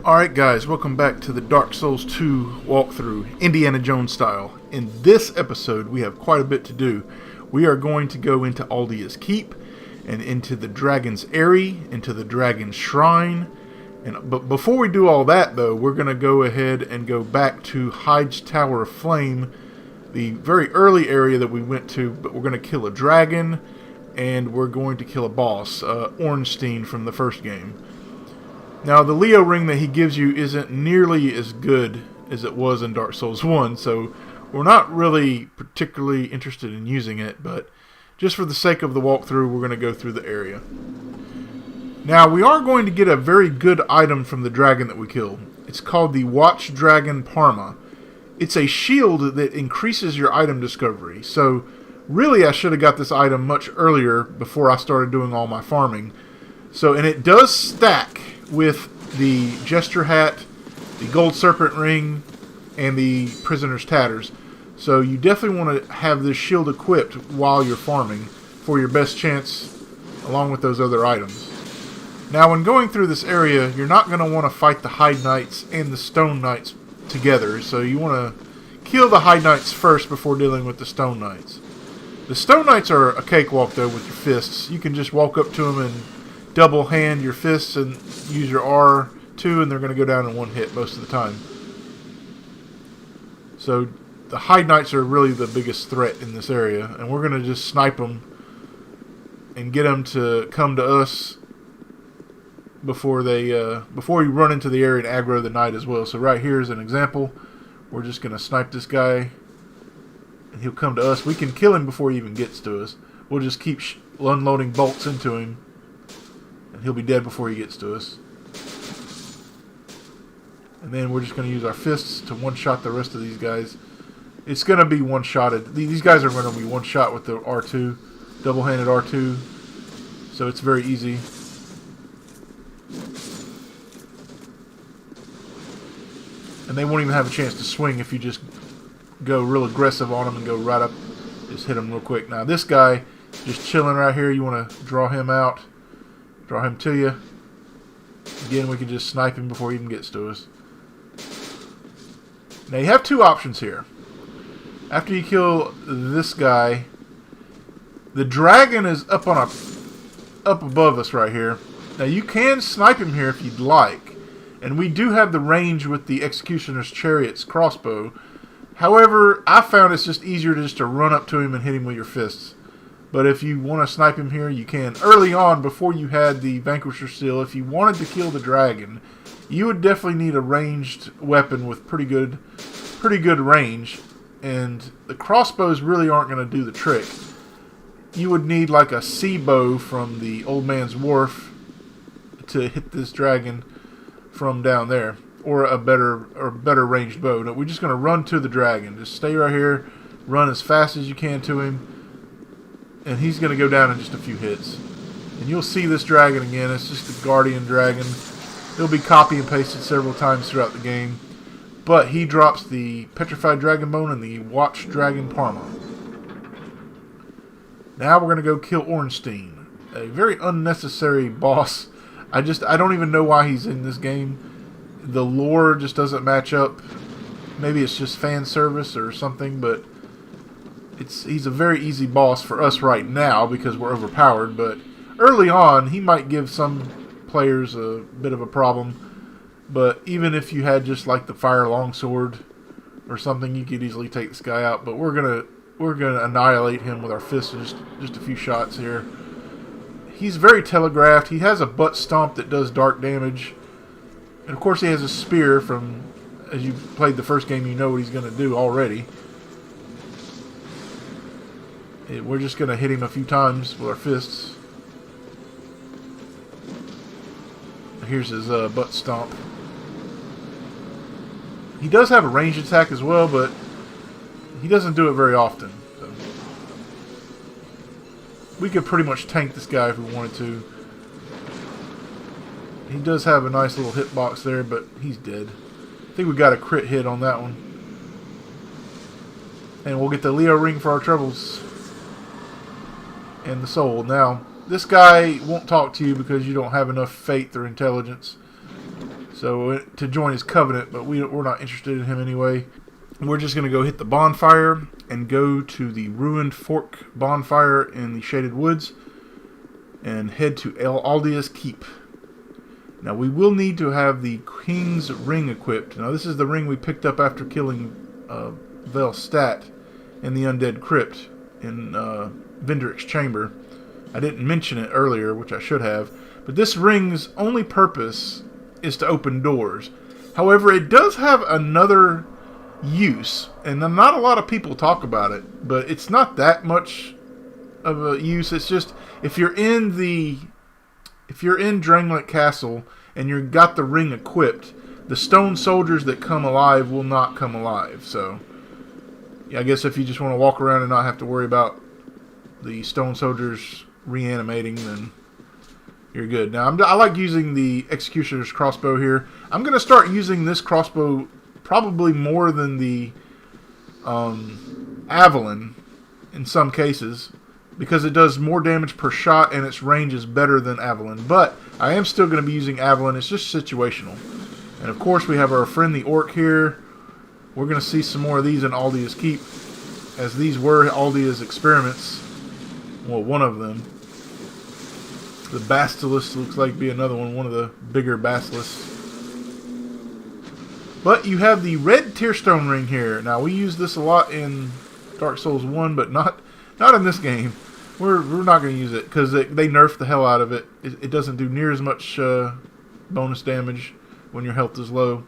Alright guys, welcome back to the Dark Souls 2 walkthrough, Indiana Jones style. In this episode we have quite a bit to do. We are going to go into Aldia's Keep, and into the Dragon's Eyrie, into the Dragon's Shrine. But before we do all that though, we're going to go ahead and go back to Hyde's Tower of Flame, the very early area that we went to, but we're going to kill a dragon, and we're going to kill a boss, Ornstein from the first game. Now, the Leo ring that he gives you isn't nearly as good as it was in Dark Souls 1, so we're not really particularly interested in using it, but just for the sake of the walkthrough, we're going to go through the area. Now, we are going to get a very good item from the dragon that we killed. It's called the Watch Dragon Parma. It's a shield that increases your item discovery, so really I should have got this item much earlier before I started doing all my farming. And it does stack with the Jester Hat, the Gold Serpent Ring, and the Prisoner's Tatters. So you definitely want to have this shield equipped while you're farming for your best chance, along with those other items. Now, when going through this area, you're not going to want to fight the Hyde Knights and the Stone Knights together. So you want to kill the Hyde Knights first before dealing with the Stone Knights. The Stone Knights are a cakewalk, though, with your fists. You can just walk up to them and double hand your fists and use your R2, and they're going to go down in one hit most of the time. So the Hyde Knights are really the biggest threat in this area, and we're going to just snipe them and get them to come to us before we run into the area and aggro the knight as well. So right here is an example. We're just going to snipe this guy, and he'll come to us. We can kill him before he even gets to us. We'll just keep unloading bolts into him, and he'll be dead before he gets to us. And then we're just going to use our fists to one-shot the rest of these guys. It's going to be one-shotted. These guys are going to be one-shot with the R2, double-handed R2. So it's very easy. And they won't even have a chance to swing if you just go real aggressive on them and go right up. Just hit them real quick. Now this guy, just chilling right here, you want to draw him out. Draw him to you. Again, we can just snipe him before he even gets to us. Now you have two options here. After you kill this guy, the dragon is up above us right here. Now you can snipe him here if you'd like, and we do have the range with the Executioner's Chariot's crossbow. However, I found it's just easier to run up to him and hit him with your fists. But if you want to snipe him here, you can. Early on, before you had the Vanquisher Seal, if you wanted to kill the dragon, you would definitely need a ranged weapon with pretty good range. And the crossbows really aren't going to do the trick. You would need like a sea bow from the Old Man's Wharf to hit this dragon from down there, or a better ranged bow. No, we're just going to run to the dragon. Just stay right here, run as fast as you can to him. And he's going to go down in just a few hits. And you'll see this dragon again. It's just the Guardian Dragon. He'll be copy and pasted several times throughout the game. But he drops the Petrified Dragon Bone and the Watch Dragon Parma. Now we're going to go kill Ornstein. A very unnecessary boss. I don't even know why he's in this game. The lore just doesn't match up. Maybe it's just fan service or something, but he's a very easy boss for us right now because we're overpowered, but early on he might give some players a bit of a problem. But even if you had just like the Fire Longsword or something, you could easily take this guy out. But we're gonna annihilate him with our fists in just a few shots here. He's very telegraphed. He has a butt stomp that does dark damage, and of course he has a spear. From as you played the first game, you know what he's going to do already. We're just going to hit him a few times with our fists. Here's his butt stomp. He does have a ranged attack as well, but he doesn't do it very often. So we could pretty much tank this guy if we wanted to. He does have a nice little hitbox there, but he's dead. I think we got a crit hit on that one. And we'll get the Leo ring for our troubles. And the soul. Now, this guy won't talk to you because you don't have enough faith or intelligence. So to join his covenant, but we're not interested in him anyway. We're just going to go hit the bonfire and go to the ruined fork bonfire in the Shaded Woods and head to Aldea's Keep. Now we will need to have the King's Ring equipped. Now this is the ring we picked up after killing Velstat in the Undead Crypt in Vendrick's Chamber. I didn't mention it earlier, which I should have, but this ring's only purpose is to open doors. However, it does have another use, and not a lot of people talk about it, but it's not that much of a use. It's just if you're in Drangleic Castle and you've got the ring equipped, the stone soldiers that come alive will not come alive. So yeah, I guess if you just want to walk around and not have to worry about the stone soldiers reanimating, then you're good. Now I like using the Executioner's crossbow here. I'm going to start using this crossbow probably more than the Navlin in some cases, because it does more damage per shot and its range is better than Navlin. But I am still going to be using Navlin. It's just situational. And of course we have our friend the Orc here. We're going to see some more of these in Aldea's Keep, as these were Aldea's experiments. Well, one of them. The Basilisk looks like be another one of the bigger basilisks. But you have the red Tearstone Ring here. Now we use this a lot in Dark Souls 1, but not in this game. We're not going to use it because they nerfed the hell out of it. It doesn't do near as much bonus damage when your health is low.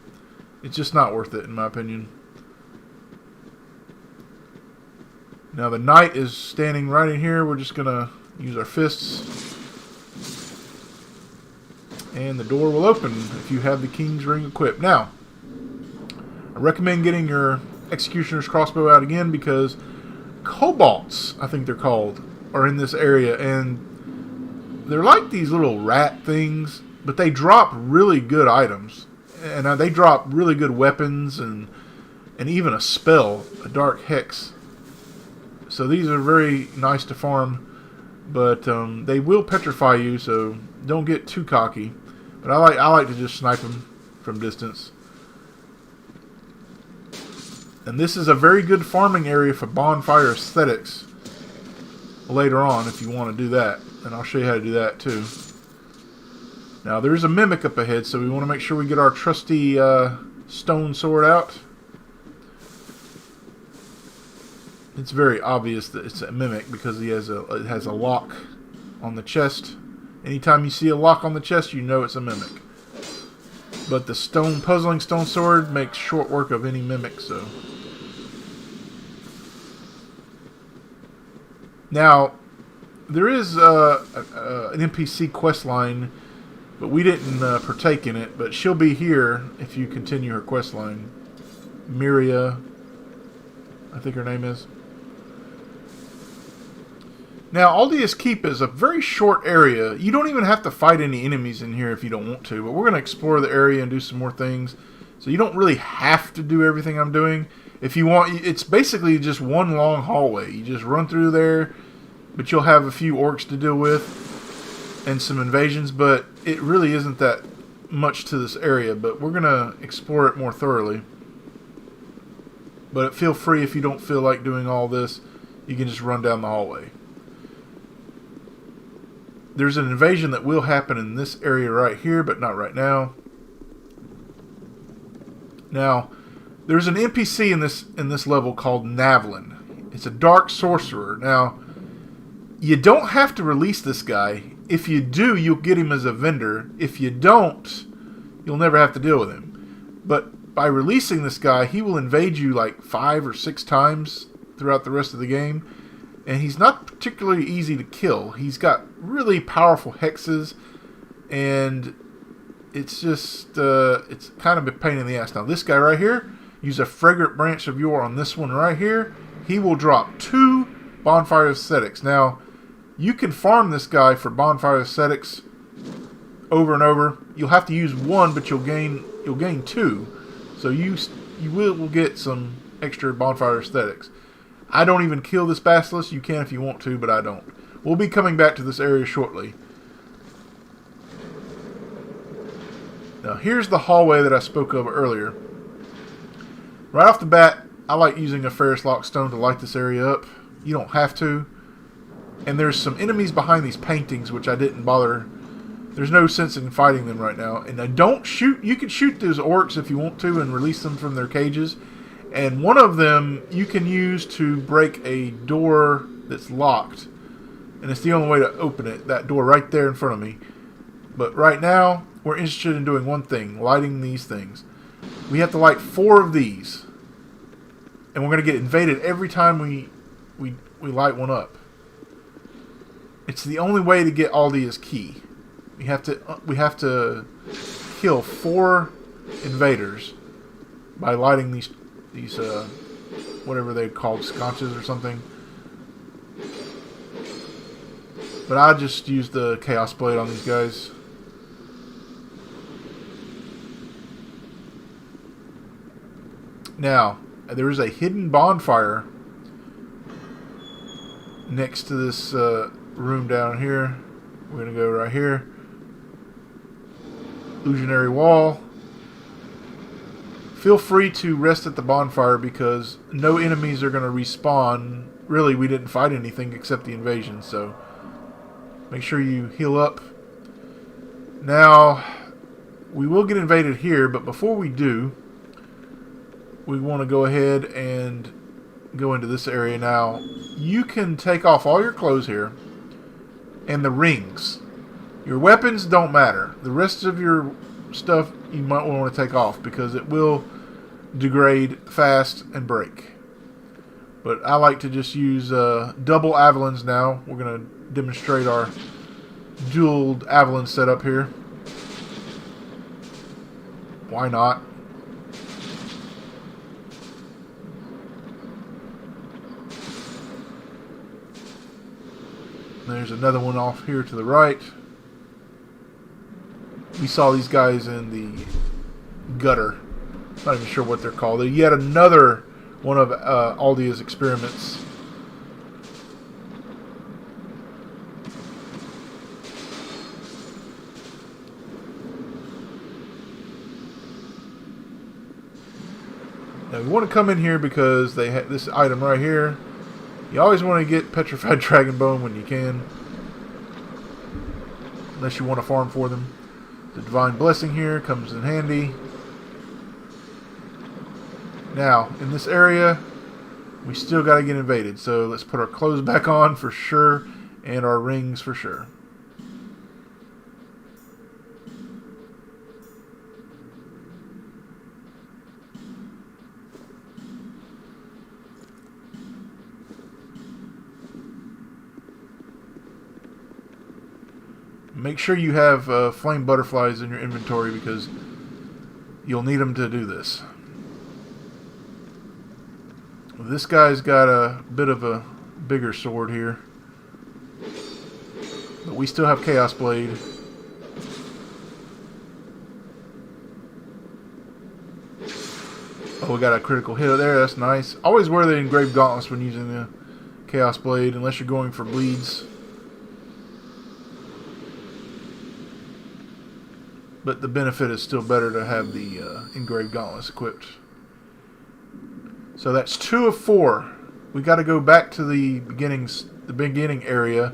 It's just not worth it in my opinion. Now the knight is standing right in here. We're just going to use our fists. And the door will open if you have the King's Ring equipped. Now, I recommend getting your Executioner's crossbow out again because kobolds, I think they're called, are in this area. And they're like these little rat things, but they drop really good items. And they drop really good weapons and even a spell, a dark hex. So these are very nice to farm. But they will petrify you, so don't get too cocky. But I like to just snipe them from distance. And this is a very good farming area for bonfire aesthetics later on if you want to do that. And I'll show you how to do that too. Now there's a mimic up ahead, so we want to make sure we get our trusty stone sword out. It's very obvious that it's a mimic because it has a lock on the chest. Anytime you see a lock on the chest, you know it's a mimic. But the puzzling stone sword makes short work of any mimic, so. Now, there is an NPC quest line, but we didn't partake in it. But she'll be here if you continue her quest line. Miria, I think her name is. Now, Aldea's Keep is a very short area. You don't even have to fight any enemies in here if you don't want to. But we're going to explore the area and do some more things. So you don't really have to do everything I'm doing. If you want, it's basically just one long hallway. You just run through there, but you'll have a few orcs to deal with and some invasions. But it really isn't that much to this area. But we're going to explore it more thoroughly. But feel free if you don't feel like doing all this. You can just run down the hallway. There's an invasion that will happen in this area right here, but not right now. Now, there's an NPC in this level called Navlin. It's a dark sorcerer. Now, you don't have to release this guy. If you do, you'll get him as a vendor. If you don't, you'll never have to deal with him. But by releasing this guy, he will invade you like 5 or 6 times throughout the rest of the game. And he's not particularly easy to kill. He's got really powerful hexes, and it's just, it's kind of a pain in the ass. Now, this guy right here, use a Fragrant Branch of Yore on this one right here. He will drop 2 Bonfire Ascetics. Now, you can farm this guy for Bonfire Ascetics over and over. You'll have to use 1, but you'll gain 2. So you will get some extra Bonfire Ascetics. I don't even kill this basilisk. You can if you want to, but I don't. We'll be coming back to this area shortly. Now here's the hallway that I spoke of earlier. Right off the bat, I like using a Ferrous lock stone to light this area up. You don't have to. And there's some enemies behind these paintings which I didn't bother. There's no sense in fighting them right now. And I don't shoot. You can shoot those orcs if you want to and release them from their cages. And one of them you can use to break a door that's locked. And it's the only way to open it. That door right there in front of me. But right now, we're interested in doing one thing. Lighting these things. We have to light 4 of these. And we're going to get invaded every time we light one up. It's the only way to get Aldia's key. We have to kill 4 invaders by lighting these whatever they're called, sconces or something. But I just used the Chaos Blade on these guys. Now, there is a hidden bonfire next to this room down here. We're going to go right here. Illusionary wall. Feel free to rest at the bonfire because no enemies are going to respawn. Really, we didn't fight anything except the invasion, so make sure you heal up. Now, we will get invaded here, but before we do, we want to go ahead and go into this area now. You can take off all your clothes here and the rings. Your weapons don't matter. The rest of your stuff you might want to take off because it will degrade fast and break. But I like to just use double Avalons now. We're going to demonstrate our dual Avalon setup here. Why not? There's another one off here to the right. We saw these guys in the gutter. Not even sure what they're called. They're yet another one of Aldia's experiments. Now we want to come in here because they have this item right here. You always want to get Petrified Dragon Bone when you can. Unless you want to farm for them. The Divine Blessing here comes in handy. Now, in this area, we still got to get invaded. So let's put our clothes back on for sure. And our rings for sure. Make sure you have flame butterflies in your inventory because you'll need them to do this. This guy's got a bit of a bigger sword here. But we still have Chaos Blade. Oh, we got a critical hit there. That's nice. Always wear the engraved gauntlets when using the Chaos Blade unless you're going for bleeds. But the benefit is still better to have the engraved gauntlets equipped. So that's 2 of 4. We got to go back to the beginning area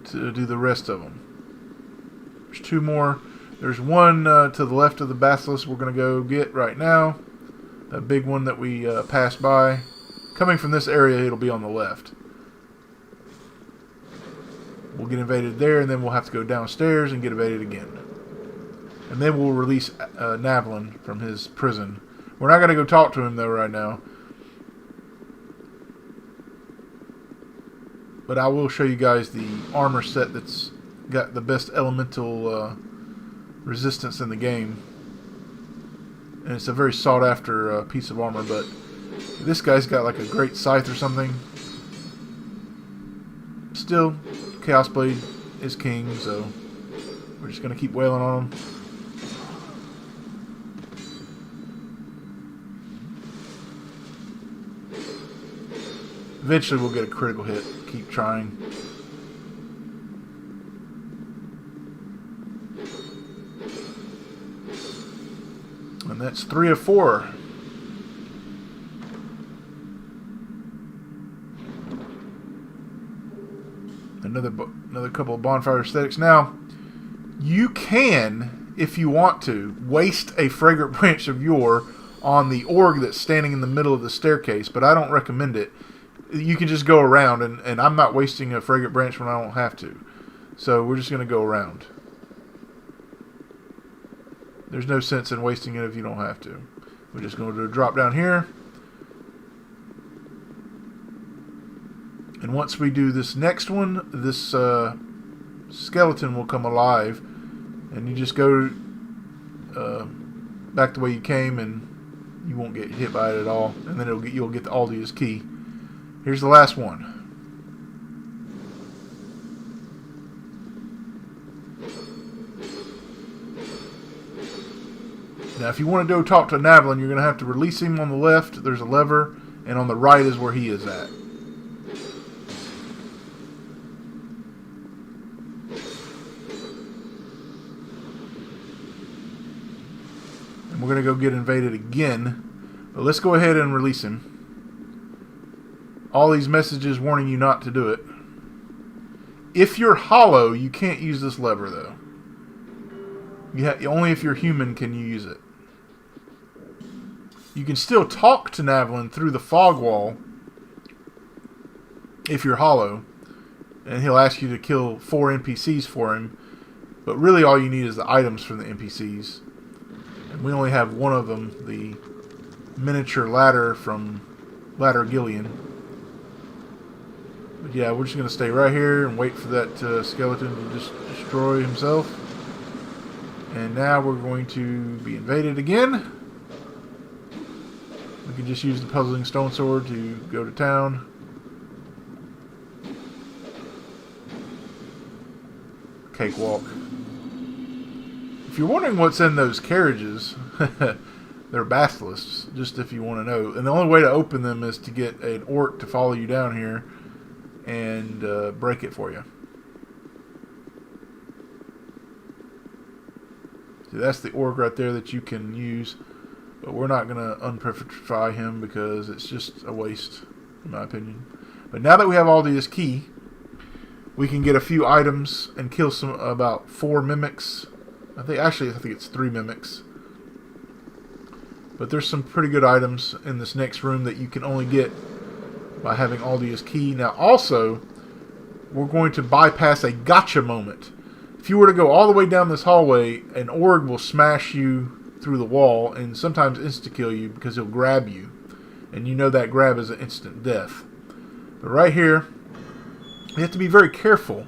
to do the rest of them. There's 2 more. There's one to the left of the basilisk we're going to go get right now. That big one that we passed by. Coming from this area, it'll be on the left. We'll get invaded there, and then we'll have to go downstairs and get invaded again. And then we'll release Navlin from his prison. We're not going to go talk to him, though, right now. But I will show you guys the armor set that's got the best elemental resistance in the game. And it's a very sought-after piece of armor, but this guy's got like a great scythe or something. Still, Chaos Blade is king, so we're just going to keep wailing on him. Eventually we'll get a critical hit. Keep trying. that's 3 of 4. Another couple of bonfire aesthetics. Now, you can, if you want to, waste a fragrant branch of yore on the org that's standing in the middle of the staircase, but I don't recommend it. You can just go around, and I'm not wasting a fragrant branch when I don't have to. So we're just going to go around. There's no sense in wasting it if you don't have to. We're just going to do a drop down here. And once we do this next one, this skeleton will come alive. And you just go back the way you came, and you won't get hit by it at all. And then you'll get the Aldia's key. Here's the last one. Now, if you want to go talk to Navlin, you're going to have to release him on the left. There's a lever, and on the right is where he is at. And we're going to go get invaded again. But let's go ahead and release him. All these messages warning you not to do it. If you're hollow, you can't use this lever, though. Only if you're human can you use it. You can still talk to Navlin through the fog wall if you're hollow, and he'll ask you to kill 4 NPCs for him, but really all you need is the items from the NPCs. And we only have one of them, the miniature ladder from Ladder Gillian. But yeah, we're just going to stay right here and wait for that skeleton to just destroy himself. And now we're going to be invaded again. We can just use the puzzling stone sword to go to town. Cakewalk. If you're wondering what's in those carriages, they're basilisks, just if you want to know. And the only way to open them is to get an orc to follow you down here and break it for you. See, that's the orc right there that you can use. But we're not going to unpetrify him because it's just a waste, in my opinion. But now that we have Aldia's key, we can get a few items and kill about 4 mimics. I think it's 3 mimics. But there's some pretty good items in this next room that you can only get by having Aldia's key. Now also, we're going to bypass a gotcha moment. If you were to go all the way down this hallway, an org will smash you through the wall and sometimes insta-kill you because he'll grab you. And you know that grab is an instant death. But right here, we have to be very careful.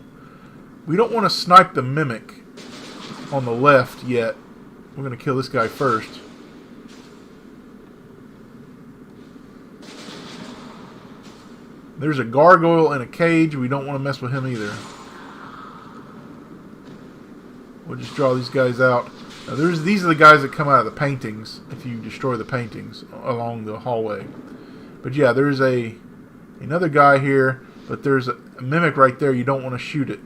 We don't want to snipe the mimic on the left yet. We're going to kill this guy first. There's a gargoyle in a cage. We don't want to mess with him either. We'll just draw these guys out. Now these are the guys that come out of the paintings if you destroy the paintings along the hallway. But yeah, there's another guy here, but there's a mimic right there. You don't want to shoot it.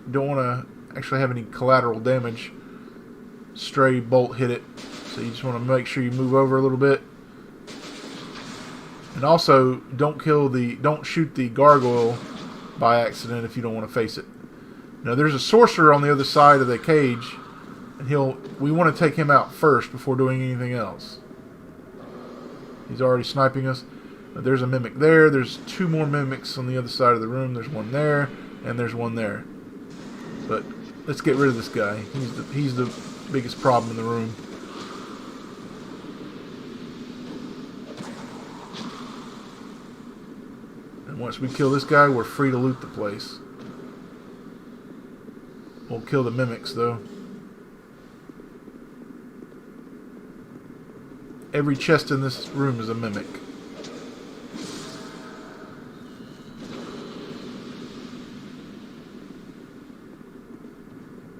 You don't want to actually have any collateral damage. Stray bolt hit it. So you just want to make sure you move over a little bit. And also, don't shoot the gargoyle by accident if you don't want to face it. Now there's a sorcerer on the other side of the cage. And we want to take him out first before doing anything else. He's already sniping us. But there's a mimic there. There's 2 more mimics on the other side of the room. There's one there, and there's one there. But let's get rid of this guy. He's the biggest problem in the room. And once we kill this guy, we're free to loot the place. We'll kill the mimics, though. Every chest in this room is a mimic.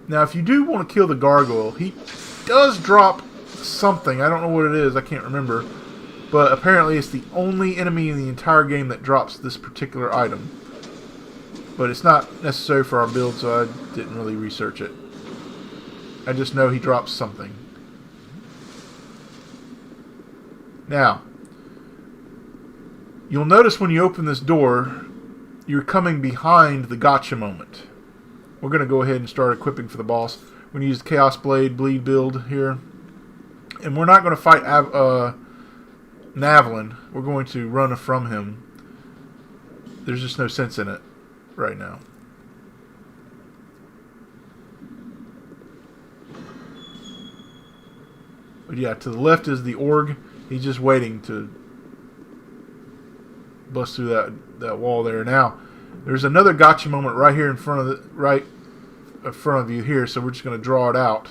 Now, if you do want to kill the gargoyle, he does drop something. I don't know what it is. I can't remember. But apparently it's the only enemy in the entire game that drops this particular item. But it's not necessary for our build, so I didn't really research it. I just know he drops something. Now, you'll notice when you open this door, you're coming behind the gotcha moment. We're going to go ahead and start equipping for the boss. We're going to use the Chaos Blade bleed build here. And we're not going to fight Navlin. We're going to run from him. There's just no sense in it right now. But yeah, to the left is the Org. He's just waiting to bust through that wall there. Now, there's another gotcha moment right here in front of you here. So we're just going to draw it out.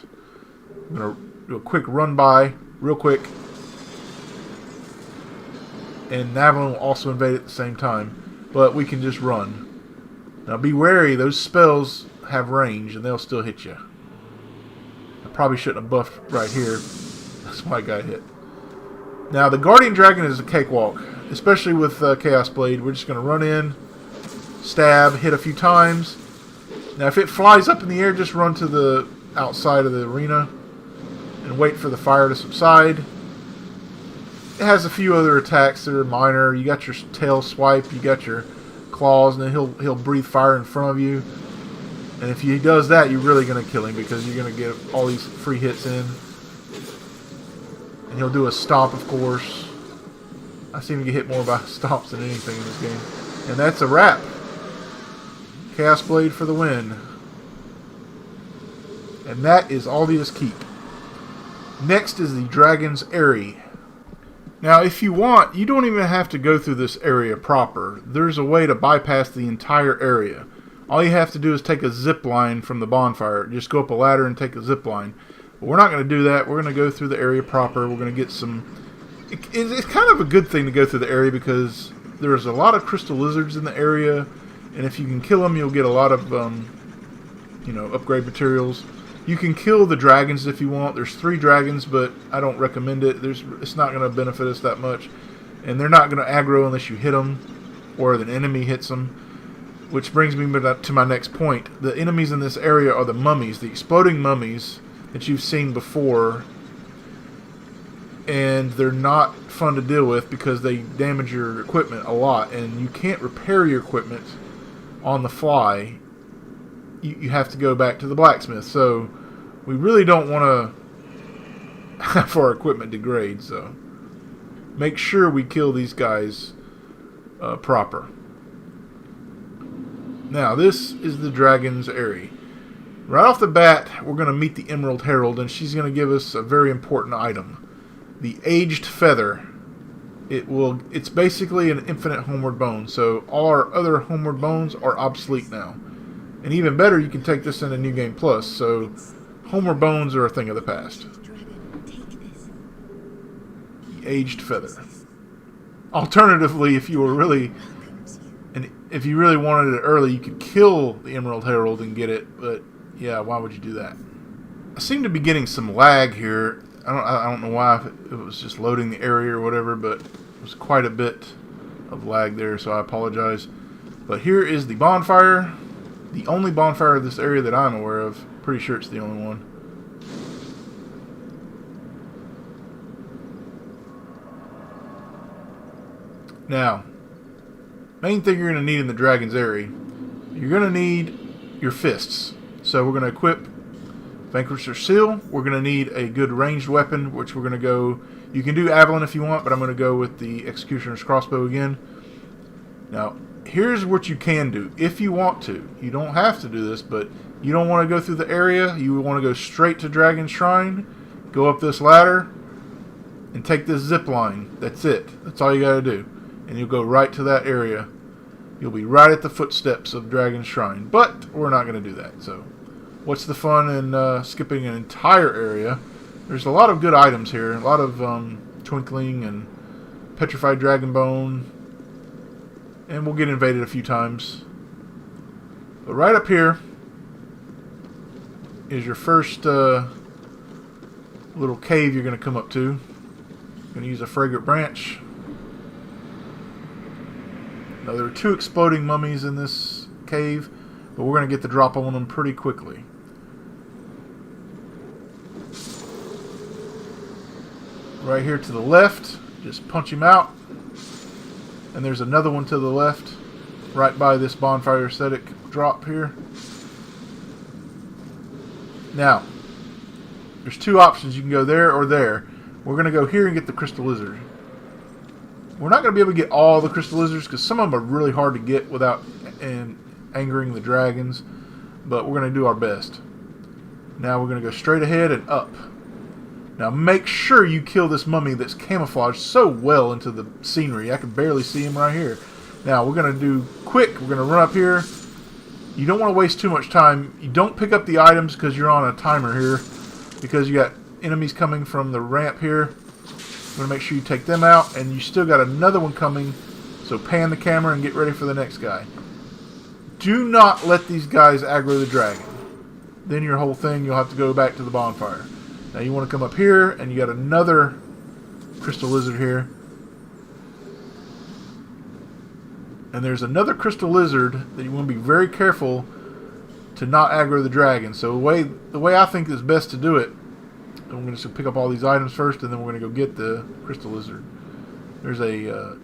I'm going to do a quick run by, real quick. And Navlin will also invade at the same time. But we can just run. Now be wary, those spells have range and they'll still hit you. I probably shouldn't have buffed right here. That's why I got hit. Now the Guardian Dragon is a cakewalk. Especially with Chaos Blade. We're just going to run in, stab, hit a few times. Now if it flies up in the air, just run to the outside of the arena and wait for the fire to subside. It has a few other attacks that are minor. You got your tail swipe, you got your claws, and then he'll breathe fire in front of you. And if he does that, you're really going to kill him because you're going to get all these free hits in. And he'll do a stomp, of course. I seem to get hit more by stomps than anything in this game. And that's a wrap. Chaos Blade for the win. And that is Aldia's Keep. Next is the Dragon's Eyrie. Now, if you want, you don't even have to go through this area proper. There's a way to bypass the entire area. All you have to do is take a zip line from the bonfire. Just go up a ladder and take a zip line. But we're not going to do that. We're going to go through the area proper. We're going to get some... It's kind of a good thing to go through the area because there's a lot of crystal lizards in the area. And if you can kill them, you'll get a lot of, upgrade materials. You can kill the dragons if you want. There's 3 dragons, but I don't recommend it. It's not going to benefit us that much. And they're not going to aggro unless you hit them or the enemy hits them. Which brings me to my next point. The enemies in this area are the mummies, the exploding mummies that you've seen before. And they're not fun to deal with because they damage your equipment a lot. And you can't repair your equipment on the fly. You have to go back to the blacksmith. So we really don't want to have our equipment degrade. So make sure we kill these guys proper. Now this is the Dragon's Eyrie. Right off the bat, we're going to meet the Emerald Herald, and she's going to give us a very important item. The Aged Feather. It's basically an infinite homeward bone. So all our other homeward bones are obsolete now. And even better, you can take this into New Game Plus. So homeward bones are a thing of the past. The Aged Feather. Alternatively, if you really wanted it early, you could kill the Emerald Herald and get it. But yeah, why would you do that? I seem to be getting some lag here. I don't know why, if it was just loading the area or whatever, but it was quite a bit of lag there, so I apologize. But here is the bonfire. The only bonfire of this area that I'm aware of. Pretty sure it's the only one. Now, main thing you're going to need in the Dragon's Eyrie, you're going to need your fists. So we're going to equip Vanquisher's Seal. We're going to need a good ranged weapon, which we're going to go... You can do Avalon if you want, but I'm going to go with the Executioner's Crossbow again. Now, here's what you can do, if you want to. You don't have to do this, but you don't want to go through the area. You want to go straight to Dragon's Shrine, go up this ladder, and take this zip line. That's it. That's all you got to do. And you'll go right to that area. You'll be right at the footsteps of Dragon's Shrine. But we're not going to do that, so... What's the fun in skipping an entire area? There's a lot of good items here. A lot of Twinkling and Petrified Dragon Bone. And we'll get invaded a few times. But right up here is your first little cave you're going to come up to. Going to use a Fragrant Branch. Now there are 2 exploding mummies in this cave, but we're going to get the drop on them pretty quickly. Right here to the left Just punch him out. And there's another one to the left, right by this Bonfire aesthetic drop here. Now, there's two options. You can go there or there. We're going to go here and get the Crystal Lizard. We're not going to be able to get all the Crystal Lizards because some of them are really hard to get without angering the dragons. But we're going to do our best. Now we're going to go straight ahead and up. Now make sure you kill this mummy that's camouflaged so well into the scenery. I can barely see him right here. Now we're going to do quick. We're going to run up here. You don't want to waste too much time. You don't pick up the items because you're on a timer here. Because you got enemies coming from the ramp here. I'm going to make sure you take them out. And you still got another one coming. So pan the camera and get ready for the next guy. Do not let these guys aggro the dragon. Then your whole thing, you'll have to go back to the bonfire. Now you want to come up here, and you got another Crystal Lizard here. And there's another Crystal Lizard that you want to be very careful to not aggro the dragon. So the way I think is best to do it, I'm going to pick up all these items first, and then we're going to go get the Crystal Lizard. There's a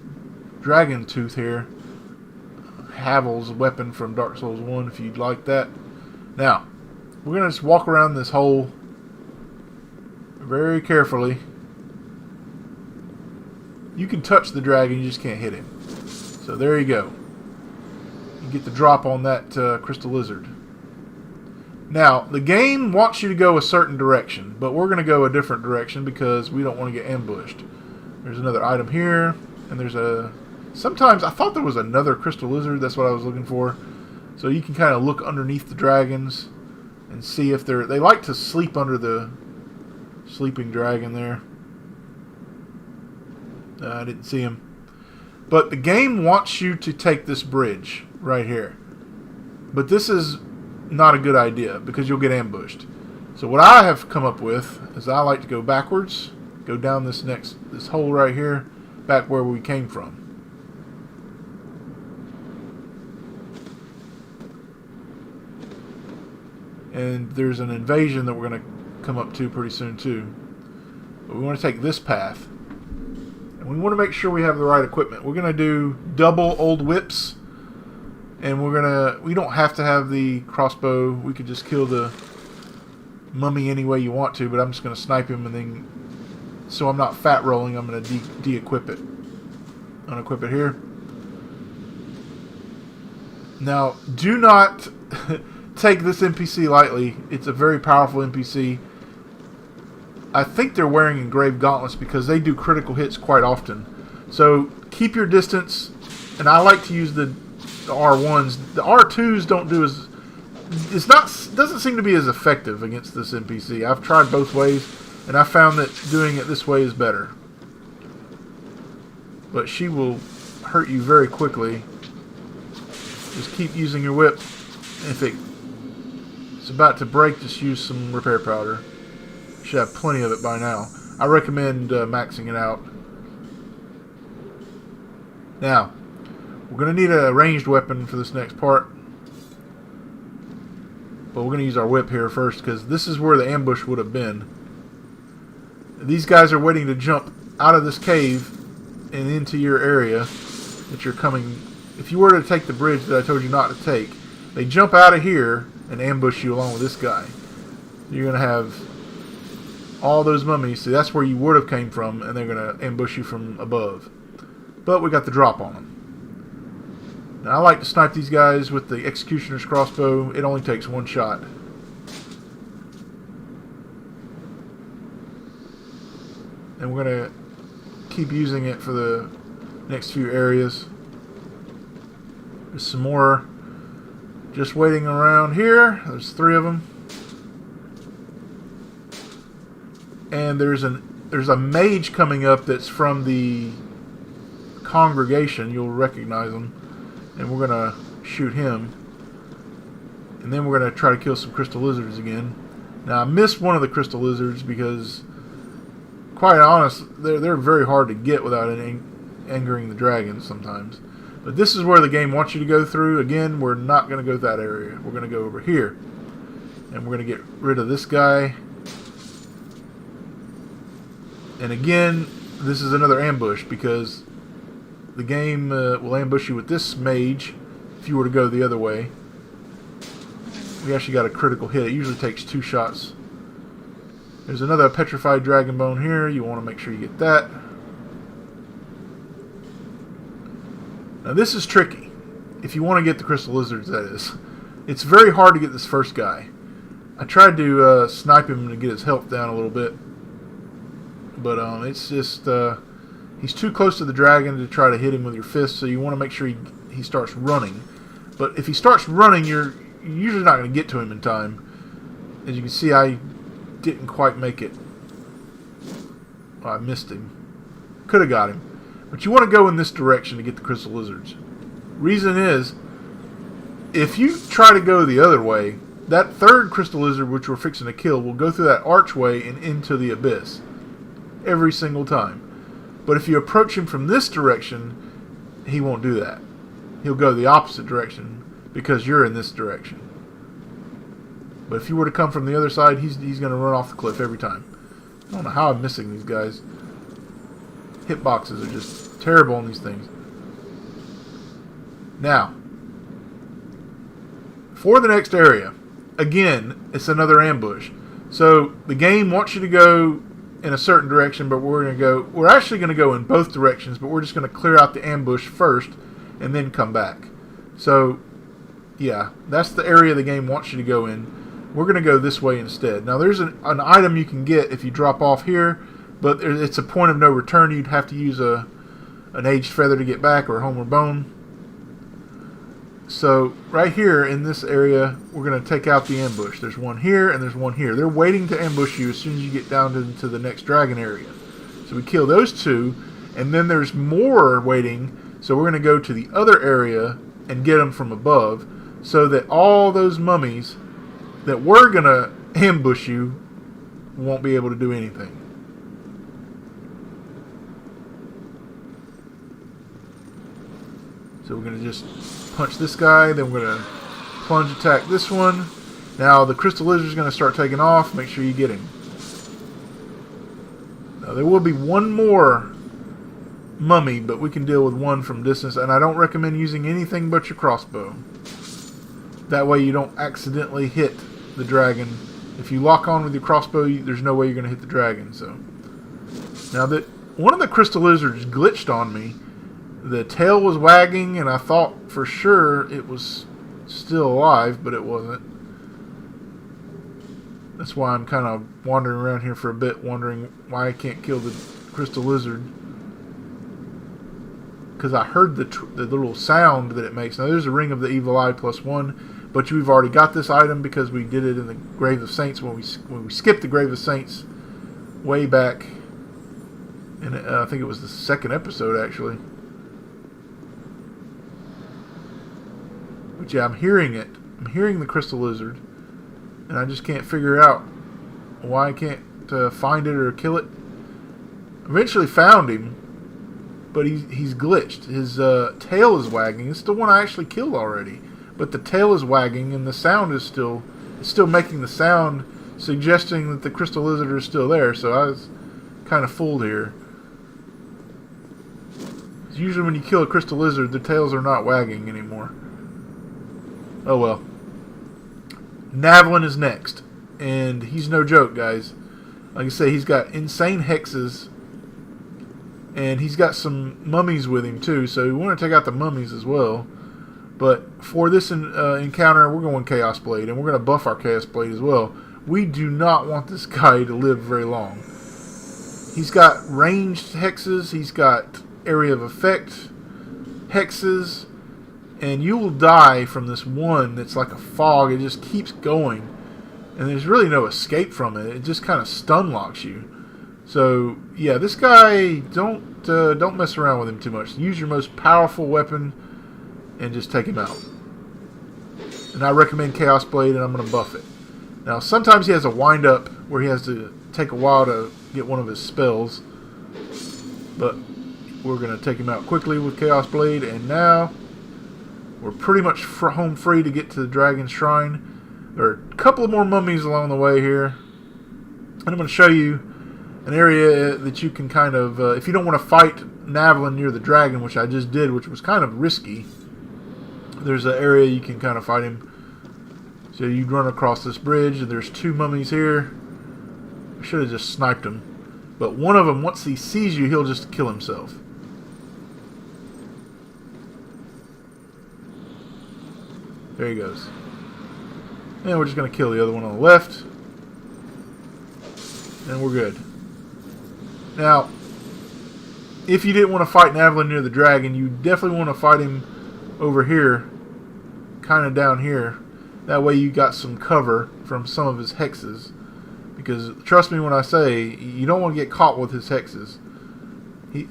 dragon tooth here. Havel's weapon from Dark Souls 1 if you'd like that. Now, we're going to just walk around this hole very carefully. You can touch the dragon, you just can't hit him. So there you go. You get the drop on that Crystal Lizard. Now, the game wants you to go a certain direction, but we're going to go a different direction because we don't want to get ambushed. There's another item here, and there's a... Sometimes, I thought there was another Crystal Lizard, that's what I was looking for. So you can kind of look underneath the dragons and see if they're... They like to sleep under the sleeping dragon there. I didn't see him. But the game wants you to take this bridge right here. But this is not a good idea because you'll get ambushed. So what I have come up with is I like to go backwards, go down this hole right here, back where we came from. And there's an invasion that we're going to come up to pretty soon too. But we want to take this path. And we want to make sure we have the right equipment. We're going to do double old whips. And we don't have to have the crossbow. We could just kill the mummy any way you want to, but I'm just going to snipe him, and then, so I'm not fat rolling, I'm going to de-equip it. Unequip it here. Now, do not take this NPC lightly. It's a very powerful NPC. I think they're wearing engraved gauntlets because they do critical hits quite often. So keep your distance, and I like to use the R1s. The R2s don't do as... doesn't seem to be as effective against this NPC. I've tried both ways, and I found that doing it this way is better. But she will hurt you very quickly. Just keep using your whip. If it's about to break, just use some repair powder. You should have plenty of it by now. I recommend maxing it out. Now, we're going to need a ranged weapon for this next part. But we're going to use our whip here first, because this is where the ambush would have been. These guys are waiting to jump out of this cave and into your area that you're coming. If you were to take the bridge that I told you not to take, they jump out of here and ambush you along with this guy. You're going to have all those mummies. See, that's where you would have came from, and they're going to ambush you from above. But we got the drop on them. Now, I like to snipe these guys with the Executioner's crossbow. It only takes one shot. And we're going to keep using it for the next few areas. There's some more just waiting around here. There's 3 of them. And there's a mage coming up that's from the congregation. You'll recognize him. And we're going to shoot him. And then we're going to try to kill some crystal lizards again. Now, I missed one of the crystal lizards because, quite honest, they're very hard to get without angering the dragons sometimes. But this is where the game wants you to go through. Again, we're not going to go that area. We're going to go over here. And we're going to get rid of this guy. And again, this is another ambush, because the game will ambush you with this mage if you were to go the other way. We actually got a critical hit. It usually takes 2 shots. There's another Petrified Dragon Bone here. You want to make sure you get that. Now this is tricky. If you want to get the Crystal Lizards, that is. It's very hard to get this first guy. I tried to snipe him to get his health down a little bit. But it's just... he's too close to the dragon to try to hit him with your fist, so you want to make sure he starts running. But if he starts running, you're usually not going to get to him in time. As you can see, I didn't quite make it. Oh, I missed him. Could have got him. But you want to go in this direction to get the Crystal Lizards. Reason is, if you try to go the other way, that third Crystal Lizard, which we're fixing to kill, will go through that archway and into the abyss. Every single time. But if you approach him from this direction, he won't do that. He'll go the opposite direction because you're in this direction. But if you were to come from the other side, he's going to run off the cliff every time. I don't know how I'm missing these guys. Hitboxes are just terrible on these things. Now, for the next area, again, it's another ambush. So the game wants you to go in a certain direction, but we're actually going to go in both directions, but we're just going to clear out the ambush first and then come back. So yeah, that's the area the game wants you to go in. We're going to go this way instead. Now there's an item you can get if you drop off here, but it's a point of no return. You'd have to use an aged feather to get back, or a homeward bone. So right here in this area, we're going to take out the ambush. There's one here and there's one here. They're waiting to ambush you as soon as you get down into the next dragon area. So we kill those 2, and then there's more waiting. So we're going to go to the other area and get them from above, so that all those mummies that were going to ambush you won't be able to do anything. So we're going to just punch this guy, then we're going to plunge attack this one. Now the Crystal Lizard is going to start taking off. Make sure you get him. Now there will be one more mummy, but we can deal with one from distance, and I don't recommend using anything but your crossbow. That way you don't accidentally hit the dragon. If you lock on with your crossbow, there's no way you're going to hit the dragon. So now that one of the Crystal Lizards glitched on me, the tail was wagging, and I thought for sure it was still alive, but it wasn't. That's why I'm kind of wandering around here for a bit, wondering why I can't kill the Crystal Lizard. Because I heard the little sound that it makes. Now there's a Ring of the Evil Eye +1, but we've already got this item because we did it in the Grave of Saints when we skipped the Grave of Saints way back. And I think it was the 2nd episode actually. But yeah, I'm hearing it. I'm hearing the Crystal Lizard, and I just can't figure out why I can't find it or kill it. Eventually found him, but he's glitched. His tail is wagging. It's the one I actually killed already, but the tail is wagging, and the sound is still making the sound, suggesting that the Crystal Lizard is still there. So I was kind of fooled here. Usually when you kill a Crystal Lizard, the tails are not wagging anymore. Oh well. Navlin is next, and he's no joke, guys. Like I say, he's got insane hexes, and he's got some mummies with him too, so we want to take out the mummies as well. But for this encounter, we're going Chaos Blade, and we're going to buff our Chaos Blade as well. We do not want this guy to live very long. He's got ranged hexes, he's got area of effect hexes, and you will die from this one that's like a fog. It just keeps going, and there's really no escape from it. It just kind of stun locks you. So yeah, this guy, don't mess around with him too much. Use your most powerful weapon and just take him out. And I recommend Chaos Blade, and I'm going to buff it. Now sometimes he has a wind up where he has to take a while to get one of his spells, but we're going to take him out quickly with Chaos Blade, and now we're pretty much home free to get to the Dragon Shrine. There are a couple of more mummies along the way here, and I'm going to show you an area that you can kind of, if you don't want to fight Navlin near the dragon, which I just did, which was kind of risky, there's an area you can kind of fight him. So you run across this bridge, and there's 2 mummies here. I should have just sniped him. But one of them, once he sees you, he'll just kill himself. There he goes. And we're just going to kill the other one on the left. And we're good. Now, if you didn't want to fight Navlin near the dragon, you definitely want to fight him over here. Kind of down here. That way you got some cover from some of his hexes. Because, trust me when I say, you don't want to get caught with his hexes.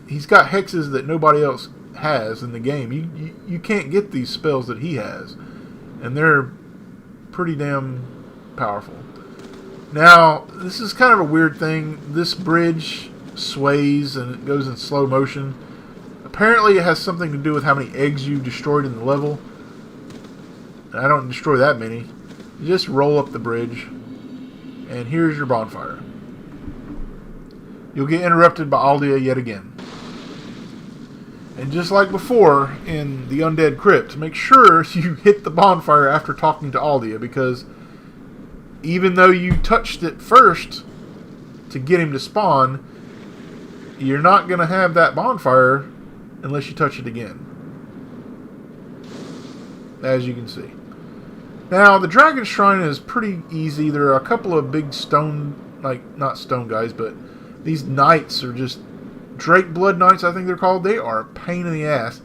He's got hexes that nobody else has in the game. You can't get these spells that he has. And they're pretty damn powerful. Now, this is kind of a weird thing. This bridge sways and it goes in slow motion. Apparently it has something to do with how many eggs you destroyed in the level. I don't destroy that many. You just roll up the bridge. And here's your bonfire. You'll get interrupted by Aldea yet again. And just like before in the Undead Crypt, make sure you hit the bonfire after talking to Aldea, because even though you touched it first to get him to spawn, you're not going to have that bonfire unless you touch it again. As you can see. Now, the Dragon Shrine is pretty easy. There are a couple of big stone, not stone guys, but these knights are just Drake Blood Knights, I think they're called. They are a pain in the ass.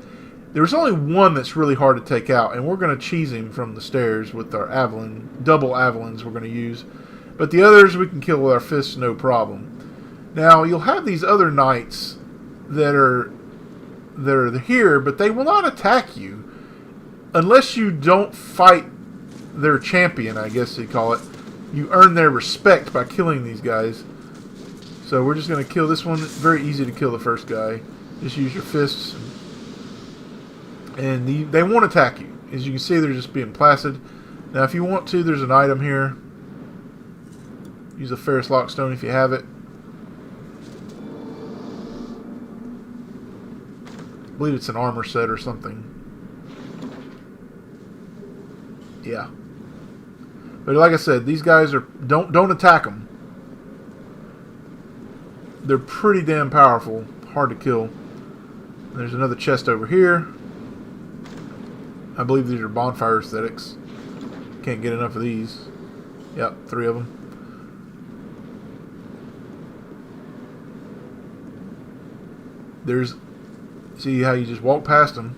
There's only one that's really hard to take out, and we're going to cheese him from the stairs with our Avalon, double Avalons we're going to use. But the others we can kill with our fists, no problem. Now, you'll have these other knights that are here, but they will not attack you unless you don't fight their champion, I guess they call it. You earn their respect by killing these guys. So we're just going to kill this one. It's very easy to kill the first guy. Just use your fists. And they won't attack you. As you can see, they're just being placid. Now, if you want to, there's an item here. Use a Ferrous Lockstone if you have it. I believe it's an armor set or something. Yeah. But like I said, these guys are don't attack them. They're pretty damn powerful, hard to kill. There's another chest over here. I believe these are bonfire aesthetics. Can't get enough of these. Yep, 3 of them. See how you just walk past them.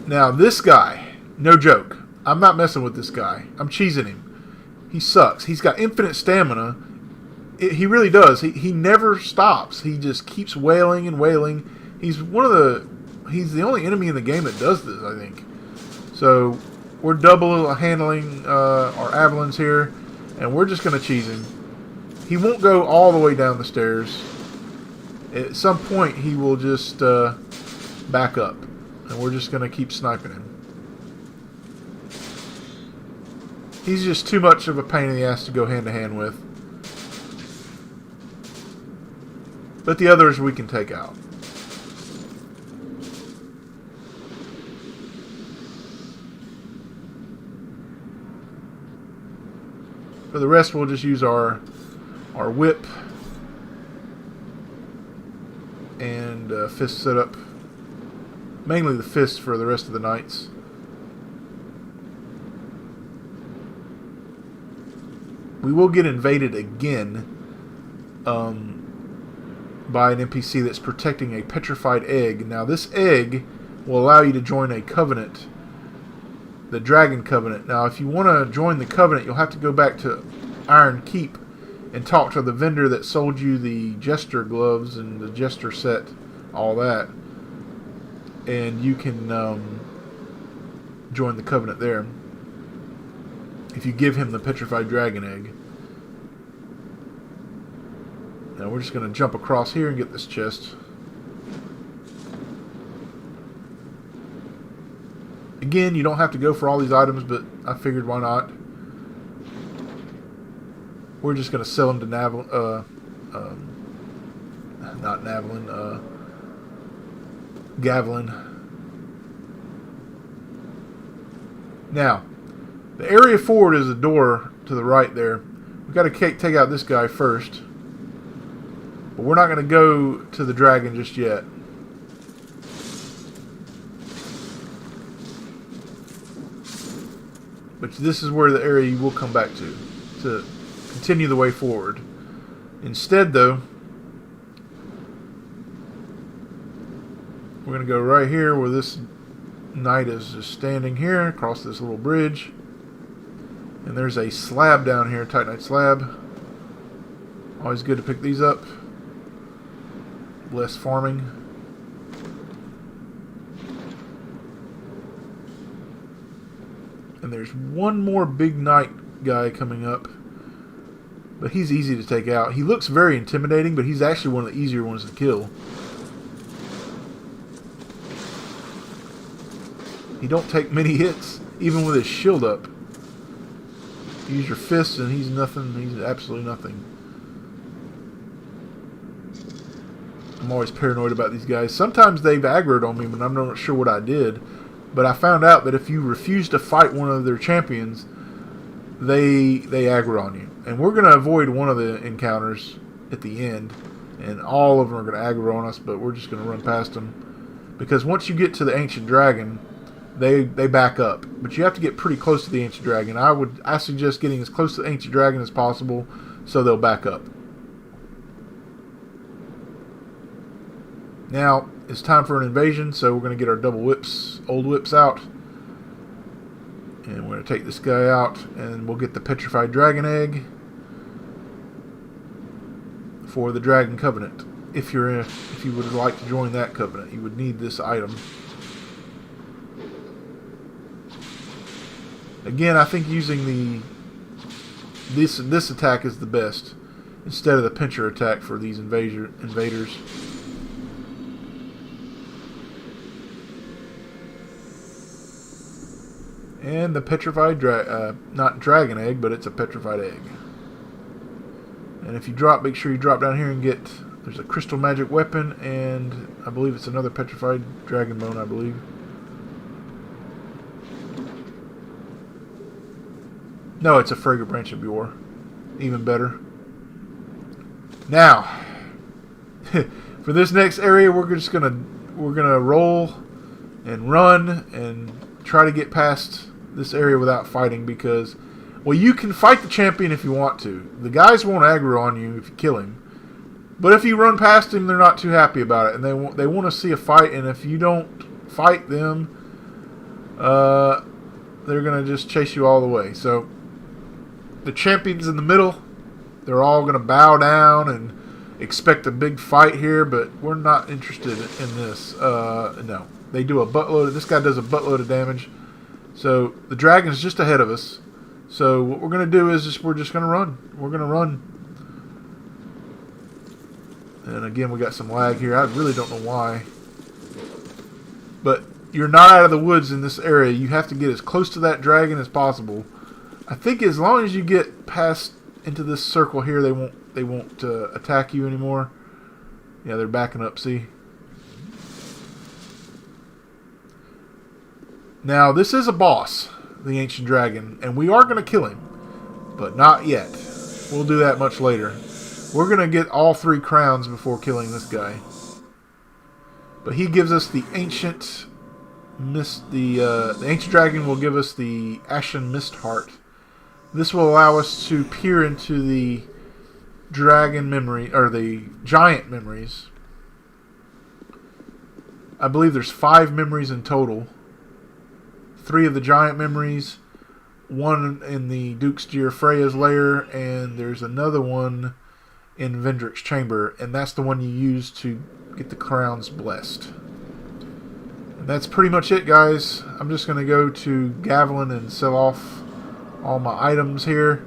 Now this guy, no joke. I'm not messing with this guy. I'm cheesing him. He sucks. He's got infinite stamina. He really does. He never stops. He just keeps wailing and wailing. He's the only enemy in the game that does this, I think. So we're double handling our Avalons here, and we're just going to cheese him. He won't go all the way down the stairs. At some point, he will just back up, and we're just going to keep sniping him. He's just too much of a pain in the ass to go hand to hand with. But the others we can take out. For the rest, we'll just use our whip and fist setup. Mainly the fists for the rest of the knights. We will get invaded again by an NPC that's protecting a petrified egg. Now this egg will allow you to join a covenant, the Dragon Covenant. Now if you want to join the covenant, you'll have to go back to Iron Keep and talk to the vendor that sold you the Jester gloves and the Jester set, all that. And you can join the covenant there if you give him the Petrified Dragon Egg. Now we're just going to jump across here and get this chest. Again, you don't have to go for all these items, but I figured why not. We're just going to sell them to not Navlin, Gavlin. Now, the area forward is the door to the right there. We've got to take out this guy first. But we're not going to go to the dragon just yet. But this is where the area you will come back to continue the way forward. Instead, though, we're going to go right here where this knight is just standing here, across this little bridge. And there's a slab down here, Titanite Slab. Always good to pick these up. Less farming. And there's one more big knight guy coming up. But he's easy to take out. He looks very intimidating, but he's actually one of the easier ones to kill. He don't take many hits, even with his shield up. Use your fists and he's nothing. He's absolutely nothing. I'm always paranoid about these guys. Sometimes they've aggroed on me when I'm not sure what I did. But I found out that if you refuse to fight one of their champions, they aggro on you. And we're going to avoid one of the encounters at the end. And all of them are going to aggro on us, but we're just going to run past them. Because once you get to the Ancient Dragon, they back up. But you have to get pretty close to the Ancient Dragon. I suggest getting as close to the Ancient Dragon as possible so they'll back up. Now, it's time for an invasion, so we're going to get our double whips, old whips out. And we're going to take this guy out, and we'll get the Petrified Dragon Egg for the Dragon Covenant. If you would like to join that covenant, you would need this item. Again, I think using this attack is the best instead of the pincher attack for these invaders. And the Petrified not Dragon Egg, but it's a Petrified Egg. And if you drop, make sure you drop down here and get, there's a Crystal Magic Weapon, and I believe it's another Petrified Dragon Bone, I believe. No, it's a Fragrant Branch of Yore. Even better. Now, for this next area, we're gonna roll and run and try to get past this area without fighting, because, well, you can fight the champion if you want to. The guys won't aggro on you if you kill him. But if you run past him, they're not too happy about it, and they want to see a fight. And if you don't fight them, they're gonna just chase you all the way. So the champions in the middle, they're all gonna bow down and expect a big fight here. But we're not interested in this. No, they do a buttload. This guy does a buttload of damage. So the dragon's just ahead of us. So what we're gonna do is we're just gonna run. We're gonna run. And again, we got some lag here. I really don't know why. But you're not out of the woods in this area. You have to get as close to that dragon as possible. I think as long as you get past into this circle here, they won't attack you anymore. Yeah, they're backing up, see? Now, this is a boss, the Ancient Dragon, and we are going to kill him. But not yet. We'll do that much later. We're going to get all 3 crowns before killing this guy. But he gives us the Ancient Mist. The Ancient Dragon will give us the Ashen Mist Heart. This will allow us to peer into the dragon memory, or the giant memories. I believe there's 5 memories in total. 3 of the giant memories, 1 in the Duke's Dear Freya's lair, and there's another one in Vendrick's chamber, and that's the one you use to get the crowns blessed. And that's pretty much it, guys. I'm just going to go to Gavlin and sell off all my items here.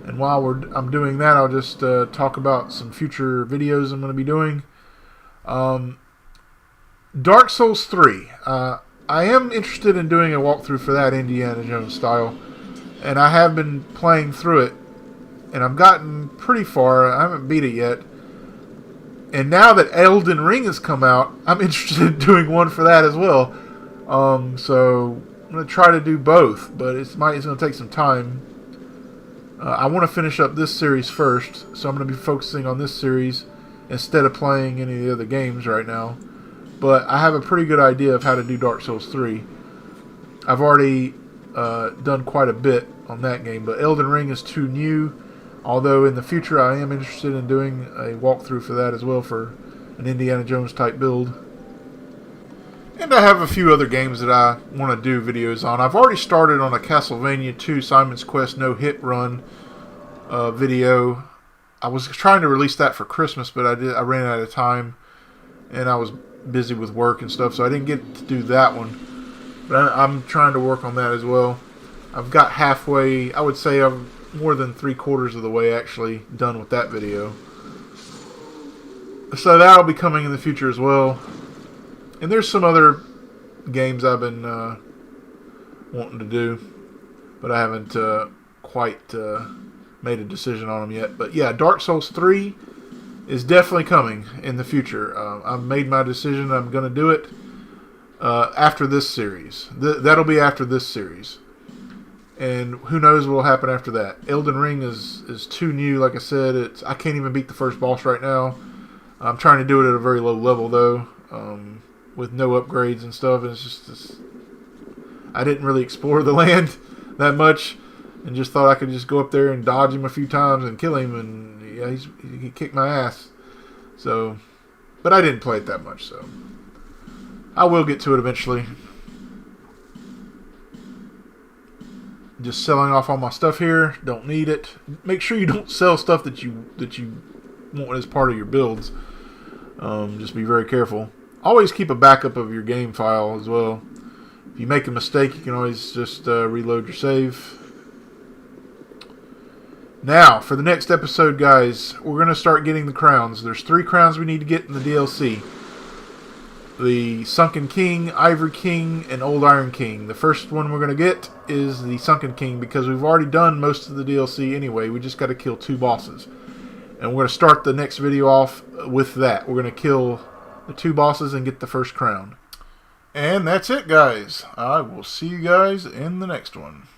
And while I'm doing that, I'll just talk about some future videos I'm going to be doing. Dark Souls 3. I am interested in doing a walkthrough for that Indiana Jones style, and I have been playing through it, and I've gotten pretty far. I haven't beat it yet. And now that Elden Ring has come out, I'm interested in doing one for that as well. So I'm going to try to do both, but it's going to take some time. I want to finish up this series first, so I'm going to be focusing on this series instead of playing any of the other games right now. But I have a pretty good idea of how to do Dark Souls 3. I've already done quite a bit on that game, but Elden Ring is too new. Although in the future I am interested in doing a walkthrough for that as well, for an Indiana Jones type build. And I have a few other games that I want to do videos on. I've already started on a Castlevania 2 Simon's Quest No Hit Run video. I was trying to release that for Christmas, but I ran out of time, and I was busy with work and stuff, so I didn't get to do that one. But I'm trying to work on that as well. I've got halfway, I would say I'm more than 3/4 of the way actually done with that video. So that'll be coming in the future as well. And there's some other games I've been wanting to do, but I haven't quite made a decision on them yet. But yeah, Dark Souls 3 is definitely coming in the future. I've made my decision. I'm going to do it after this series. That'll be after this series. And who knows what will happen after that. Elden Ring is too new. Like I said, I can't even beat the first boss right now. I'm trying to do it at a very low level, though, with no upgrades and stuff. And it's just I didn't really explore the land that much, and just thought I could just go up there and dodge him a few times and kill him, and yeah, he kicked my ass. So, but I didn't play it that much, so I will get to it eventually. Just selling off all my stuff here. Don't need it. Make sure you don't sell stuff that you want as part of your builds. Just be very careful. Always keep a backup of your game file as well. If you make a mistake, you can always just reload your save. Now, for the next episode, guys, we're going to start getting the crowns. There's 3 crowns we need to get in the DLC. The Sunken King, Ivory King, and Old Iron King. The first one we're going to get is the Sunken King, because we've already done most of the DLC anyway. We just got to kill 2 bosses. And we're going to start the next video off with that. We're going to kill the 2 bosses and get the first crown. And that's it, guys. I will see you guys in the next one.